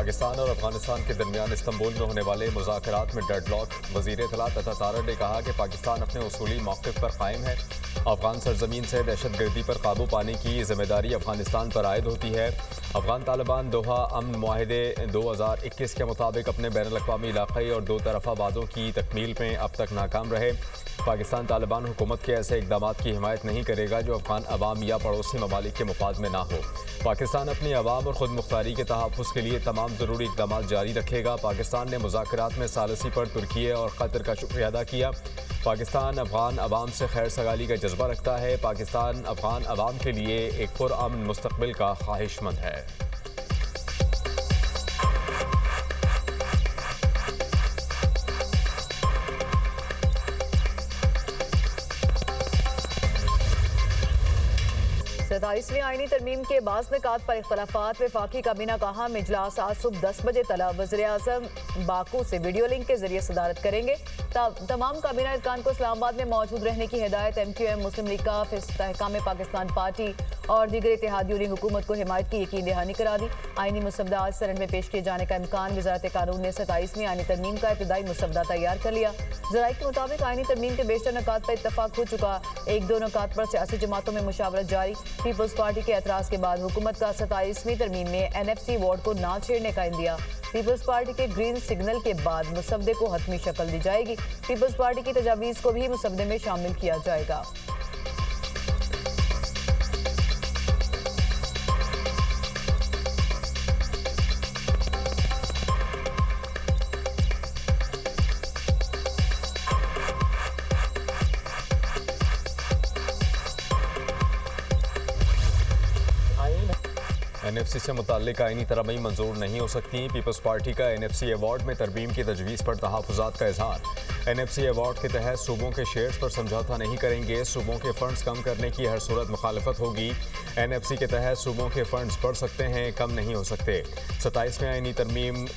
पाकिस्तान और अफगानिस्तान के दरमियान इस्तंबुल में होने वाले मुज़ाकरात में डेडलॉक। वज़ीर इत्तलात अता तारड़ ने कहा कि पाकिस्तान अपने उसूली मौक़िफ़ पर कायम है। अफगान सरजमीन से दहशतगर्दी पर काबू पाने की जिम्मेदारी अफगानिस्तान पर आयद होती है। अफगान तालिबान दोहा अमन मुआहिदे 2021 के मुताबिक अपने बैनुल-अक़वामी इलाक़ाई और दो तरफ़ा वादों की तकमील में अब तक नाकाम रहे। पाकिस्तान तालिबान हुकूमत के ऐसे इक़दाम की हिमायत नहीं करेगा जो अफगान अवाम या पड़ोसी ममालिक के मुफाद में ना हो। पाकिस्तान अपनी अवाम और खुद मुख्तारी के तहफ़्फ़ुज़ के लिए तमाम ज़रूरी इक़दाम जारी रखेगा। पाकिस्तान ने मुज़ाकरात में सालसी पर तुर्की और कतर का शुक्रिया अदा किया। पाकिस्तान अफगान अवाम से खैर सगाली का जज्बा रखता है। पाकिस्तान अफगान अवाम के लिए एक पुरअमन मुस्तक़बिल का ख्वाहिशमंद है। सताईसवीं आईनी तरमीम के बाज़ निकात पर इख्तलाफात। वफाकी काबीना का अहम इजलास आज सुबह 10 बजे तलब वज़ीर-ए-आज़म बाकू से वीडियो लिंक के जरिए सदारत करेंगे। तमाम काबीना अरकान को इस्लामाबाद में मौजूद रहने की हिदायत। MQM, मुस्लिम लीग काफ, इस्तेहकाम पाकिस्तान पार्टी और दीगर इत्तेहादियों ने हुकूमत को हिमायत की यकीन दहानी करा दी। आईनी मुसवदा आज सदन में पेश किए जाने का इम्कान। वज़ारत कानून ने 27वीं आईनी तरमीम का इब्तदाई मुसवदा तैयार कर लिया। ज़राए के मुताबिक आईनी तरमीम के बेशतर नुकात पर इत्तफाक हो चुका। एक दो नुकात पर सियासी जमातों में मुशावरत जारी। पीपल्स पार्टी के एतराज़ के बाद हुकूमत का 27वीं तरमीम में NFC वार्ड को ना छेड़ने का इंदिया। पीपल्स पार्टी के ग्रीन सिग्नल के बाद मुसवदे को हतमी शक्ल दी जाएगी। पीपल्स पार्टी की तजावीज़ को भी मुसवदे में शामिल किया जाएगा। NFC से मुताल्लिक आईनी तरमीम मंजूर नहीं हो सकती। पीपल्स पार्टी का NFC अवार्ड में तरमीम की तजवीज़ पर तहफ़्फ़ुज़ात का इज़हार। NFC अवार्ड के तहत सूबों के शेयर्स पर समझौता नहीं करेंगे। सूबों के फंड्स कम करने की हर सूरत मुखालफत होगी। NFC के तहत सूबों के फंड्स बढ़ सकते हैं, कम नहीं हो सकते। 27वें आईनी तरमीम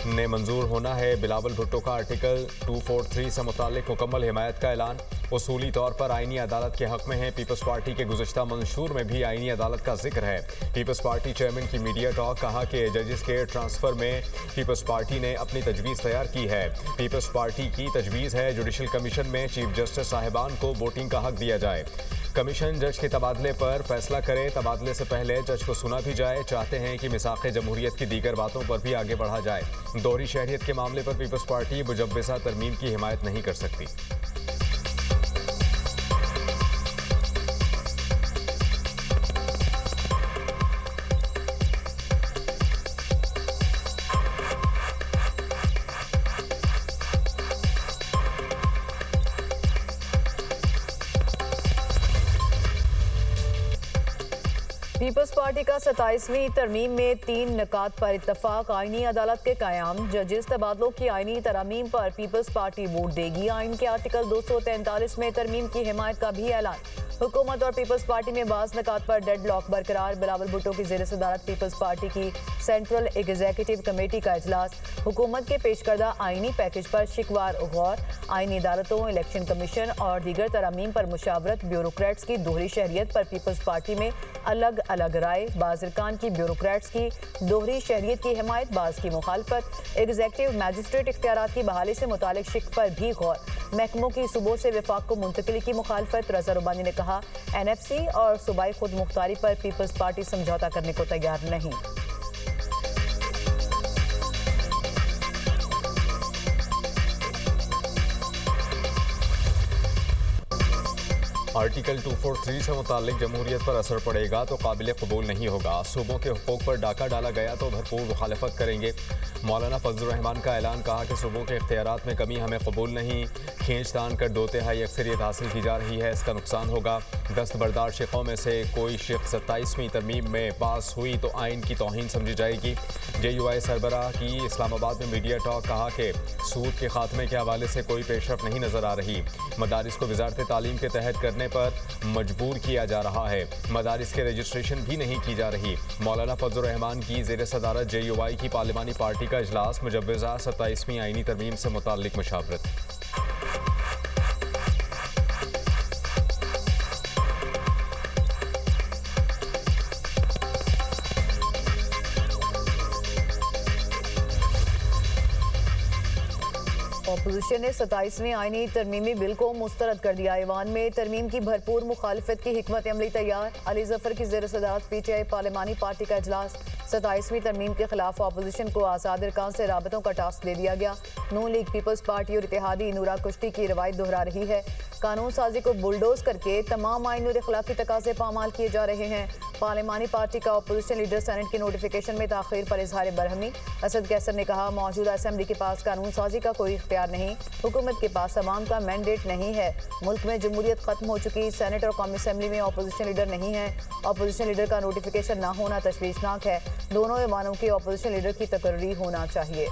ने मंजूर होना है। बिलावल भुट्टो का आर्टिकल 243 से मुताल्लिक मुकम्मल हिमायत का ऐलान। उसूली तौर पर आईनी अदालत के हक़ में है। पीपल्स पार्टी के गुज़श्ता मंशूर में भी आईनी अदालत का जिक्र है। पीपल्स पार्टी चेयरमैन की मीडिया टॉक। कहा कि जजेस के ट्रांसफ़र में पीपल्स पार्टी ने अपनी तजवीज़ तैयार की है। पीपल्स पार्टी की तजवीज़ है जुडिशल कमीशन में चीफ जस्टिस साहिबान को वोटिंग का हक़ दिया जाए। कमीशन जज के तबादले पर फैसला करे। तबादले से पहले जज को सुना भी जाए। चाहते हैं कि मिसाक़े जमहूरियत की दीगर बातों पर भी आगे बढ़ा जाए। दोहरी शहरियत के मामले पर पीपल्स पार्टी मुजव्वज़ा तरमीम की हिमायत नहीं कर सकती। पीपल्स पार्टी का 27वीं तरमीम में 3 निकात पर इत्तफाक। आईनी अदालत के क़याम। जजेस तबादलों की आईनी तरमीम पर पीपल्स पार्टी वोट देगी। आइन के आर्टिकल 243 में तरमीम की हिमायत का भी ऐलान। हुकूमत और पीपल्स पार्टी में बाज़ निकात पर डेडलॉक बरकरार। बिलावल भुट्टो की ज़ेर सदारत पीपल्स पार्टी की सेंट्रल एग्जीक्यूटिव कमेटी का इजलास। हुकूमत के पेश करदा आईनी पैकेज पर शिकवार गौर। आईनी अदालतों, इलेक्शन कमीशन और दीगर तरमीम पर मुशावरत। ब्यूरोक्रेट्स की दोहरी शहरियत पर पीपल्स पार्टी में अलग अलग राय। बाज़ अरकान की ब्यूरोक्रेट्स की दोहरी शहरियत की हिमायत, बाज़ की मुखालफत। एग्जीक्यूटिव मैजिस्ट्रेट इख्तियारात की बहाली से मुतालिक शिक पर भी गौर। महकमों की सूबों से विफाक को मुंतकिली की मुखालफत। रज़ा रुबानी ने कहा NFC और सूबाई खुद मुख्तारी पर पीपल्स पार्टी समझौता करने को तैयार नहीं। आर्टिकल 243 से मुताल्लिक जमहूरियत पर असर पड़ेगा तो काबिल कबूल नहीं होगा। सूबों के हुकूक पर डाका डाला गया तो भरपूर मुखालफत करेंगे। मौलाना फजलुर रहमान का ऐलान। कहा कि सूबों के इख्तियारात में कमी हमें कबूल नहीं। खींच तान कर 2/3 अक्सरियत हासिल की जा रही है, इसका नुकसान होगा। दस्तबरदार शिकों में से कोई शिक 27वीं तरमीम में पास हुई तो आइन की तौहीन समझी जाएगी। JUI सरबराह की इस्लामाबाद में मीडिया टॉक। कहा कि सूद के खात्मे के हवाले से कोई पेशरफ नहीं नजर आ रही। मदारिस को वजारत तालीम के तहत करने पर मजबूर किया जा रहा है। मदारिस के रजिस्ट्रेशन भी नहीं की जा रही। मौलाना फजलुर रहमान की ज़ेर सदारत JUI की पार्लिमानी पार्टी का इजलास। मुजव्वज़ा 27वीं आईनी तरमीम से मुताल्लिक मुशावरत। अपोजिशन ने 27वीं आईनी तरमीमी बिल को मुस्तरद कर दिया। ईवान में तरमीम की भरपूर मुखालफत की हिकमत अमली तैयार। अली जफर की ज़ेर सदारत पीटीआई पार्लिमानी पार्टी का इजलास। 27वीं तरमीम के खिलाफ अपोजिशन को आज़ाद अरकान से राबतों का टास्क दे दिया गया। नून लीग, पीपल्स पार्टी और इत्तेहादी नूरा कुश्ती की रवायत दोहरा रही है। कानून साजी को बुलडोज करके तमाम आईनी और अखलाकी तकाजे पामाल किए जा रहे हैं। पार्लिमानी पार्टी का अपोजिशन लीडर सेनेट के नोटिफिकेशन में ताखीर पर इजहार बरहमी। असद कैसर ने कहा, मौजूदा असेंबली के पास कानून साजी का कोई इख्तियार नहीं, हुकूमत के पास अवाम का मैंडेट नहीं है। मुल्क में जमहूरियत खत्म हो चुकी, सेनेट और कौमी असेंबली में अपोजिशन लीडर नहीं है। अपोजिशन लीडर का नोटिफिकेशन ना होना तशवीशनाक है। दोनों ऐवानों के अपोजिशन लीडर की तकर्री होना चाहिए।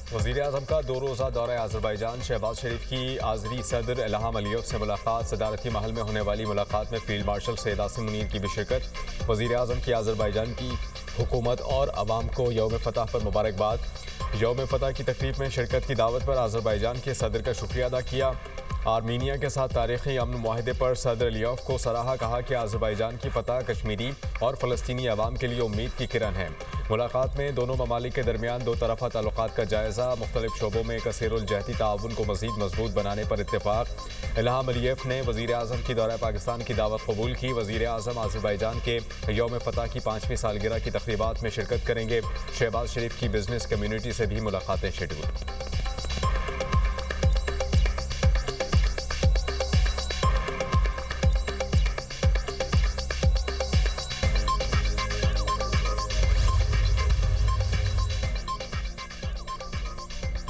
वज़ीर-ए-आज़म का 2 रोज़ा दौरा आज़रबाईजान। शहबाज शरीफ की आज़री सदर इल्हाम अलीयव से मुलाकात। सदारती महल में होने वाली मुलाकात में फील्ड मार्शल सैयद आसिम मुनीर की भी शिरकत। वज़ीर-ए-आज़म की आज़रबाईजान की हुकूमत और अवाम को यौम फतह पर मुबारकबाद। यौम फतह की तकरीब में शिरकत की दावत पर आज़रबाईजान के सदर का शुक्रिया अदा किया। आर्मीनिया के साथ तारीखी अमन मुआहदे पर सदर अलीयव को सराहा। कहा कि आज़रबाईजान की फतह कश्मीरी और फ़लस्तीनी अवाम के लिए उम्मीद की किरण है। मुलाकात में दोनों ममालिक के दरमियान दो तरफ़ा ताल्लुकात का जायज़ा। मुख्तलिफ शोबों में कसीरुल जहती ताउन को मज़ीद मजबूत बनाने पर इत्तेफाक। इल्हाम अलीयव ने वज़ीर-ए-आज़म की दौरा पाकिस्तान की दावत कबूल की। वज़ीर-ए-आज़म आज़रबाईजान के यौम फतह की 5वीं सालगिरह की तक़रीबात में शिरकत करेंगे। शहबाज शरीफ की बिजनेस कम्यूनिटी से भी मुलाकातें शेड्यूल।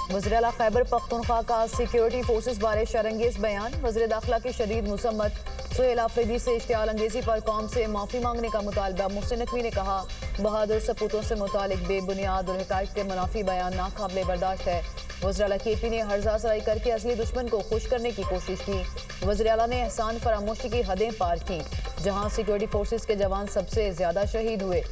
वज़ीर-ए-आला खैबर पख्तूनख्वा का सिक्योरिटी फोर्सेस बारे शरंगेज बयान। वज़ीर दाखिला की शदीद मुसम्मत। सुहेल आफरीदी से इश्तियाल अंगेजी पर कौम से माफ़ी मांगने का मुतालबा। मुहसिन नकवी ने कहा, बहादुर सपूतों से मुतालिक बेबुनियाद और हक़ाइक़ के मुनाफी बयान नाकाबिले बर्दाश्त है। वज़ीर-ए-आला केपी ने हर्जा सराई करके असली दुश्मन को खुश करने की कोशिश की। वज़ीर-ए-आला ने एहसान फरामोशी की हदें पार की। जहाँ सिक्योरिटी फोर्सेस के जवान सबसे ज़्यादा शहीद हुए।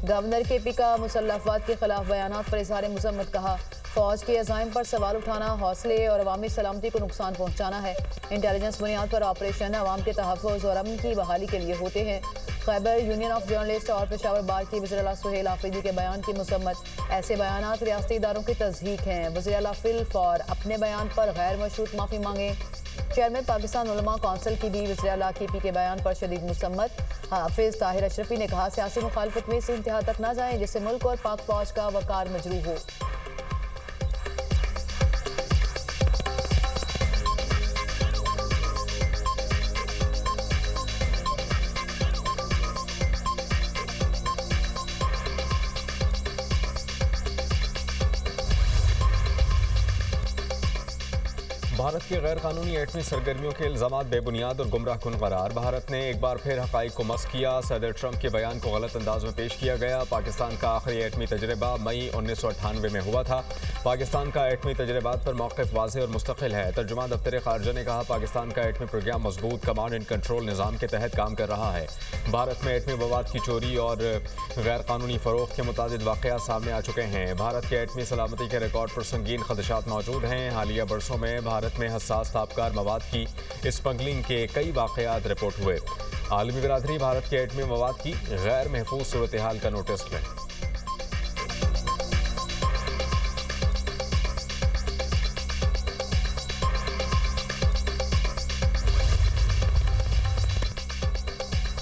गवर्नर केपी का मुसल्लह अफवाद के खिलाफ बयानात पर इज़हार मुज़म्मत। कहा, फौज के अज़ाइम पर सवाल उठाना हौसले और अवामी सलामती को नुकसान पहुँचाना है। इंटेलिजेंस बुनियाद पर ऑपरेशन अवाम के तहफ़्फ़ुज़ और अमन की बहाली के लिए होते हैं। खैबर यूनियन ऑफ जर्नलिस्ट और पेशावर बार की वज़ीर-ए-आला सुहेल आफरीदी के बयान की मुसम्मत। ऐसे बयानात रियासती इदारों की तज़हीक हैं। वज़ीर-ए-आला फिल फौर अपने बयान पर गैर मशरूत माफ़ी मांगे। चेयरमैन पाकिस्तान उलमा कौंसिल की भी वज़ीर-ए-आला केपी के बयान पर शदीद मुसम्मत। हाफिज़ ताहिर अशरफी ने कहा, सियासी मुखालफत में इस इंतहा तक न जाएं जिससे मुल्क और पाक फौज का वकार मजरूह हो। भारत की गैर कानूनी एटमी सरगर्मियों के इल्ज़ामात बेबुनियाद और गुमराह कुन करार। भारत ने एक बार फिर हक़ाइक़ को मस किया। सदर ट्रंप के बयान को गलत अंदाज में पेश किया गया। पाकिस्तान का आखिरी एटमी तजर्बा मई 1998 में हुआ था। पाकिस्तान का एटमी तजर्बात पर मौक़िफ़ वाज़ेह और मुस्तक़िल है। तर्जुमान दफ्तर ख़ारजा ने कहा, पाकिस्तान का एटमी प्रोग्राम मजबूत कमांड एंड कंट्रोल निज़ाम के तहत काम कर रहा है। भारत में एटमी मवाद की चोरी और गैर कानूनी फ़रोख्त के मुतादिद वाक़यात सामने आ चुके हैं। भारत के एटमी सलामती के रिकॉर्ड पर संगीन खदशात मौजूद हैं। हालिया बरसों में भारत में हसास ताबकार मवाद की स्मगलिंग के कई वाक़यात रिपोर्ट हुए। आलमी बिरादरी भारत के एटमी मवाद की गैर महफूज सूरत हाल का नोटिस लें।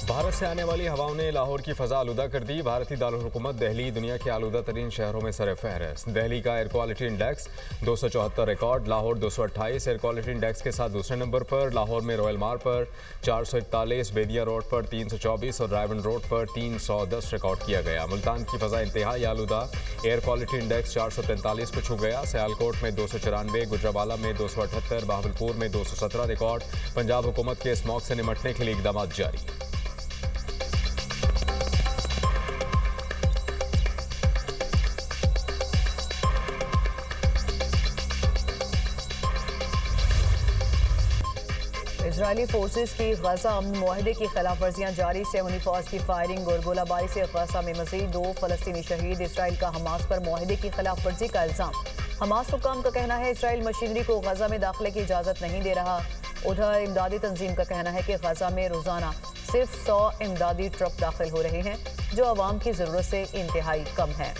भारत से आने वाली हवाओं ने लाहौर की फ़ज़ा आलूदा कर दी। भारतीय दारुल हुकूमत दिल्ली दुनिया के आलूदा तरीन शहरों में सर फहरिस्त। दिल्ली का air quality index 274 record, Lahore 228 air quality index के साथ दूसरे नंबर पर। लाहौर में रॉयल मार्ग पर 441, बेदिया रोड पर 324 और रायवन रोड पर 310 रिकॉर्ड किया गया। मुल्तान की फ़ज़ा इंतहाई आलूदा, एयर क्वालिटी इंडेक्स 443 को छू गया। सियालकोट में 294, गुजरावाला में 278, बहावलपुर में 217 रिकॉर्ड। पंजाब हुकूमत के स्मॉग से निमटने के लिए इक़दाम जारी। इजरायली फोर्सेस की गजा अमन मुआहदे की खिलाफ वर्जियाँ जारी। सेहूनी फौज की फायरिंग और गोलाबारी से गजा में मजीद 2 फ़लस्तीनी शहीद। इसराइल का हमास पर मुआहदे की खिलाफ वर्जी का इल्ज़ाम। हमास हुक्काम का कहना है इसराइल मशीनरी को गजा में दाखिले की इजाज़त नहीं दे रहा। उधर इमदादी तंजीम का कहना है कि गजा में रोज़ाना सिर्फ 100 इमदादी ट्रक दाखिल हो रहे हैं, जो आवाम की ज़रूरत से इंतहाई कम है।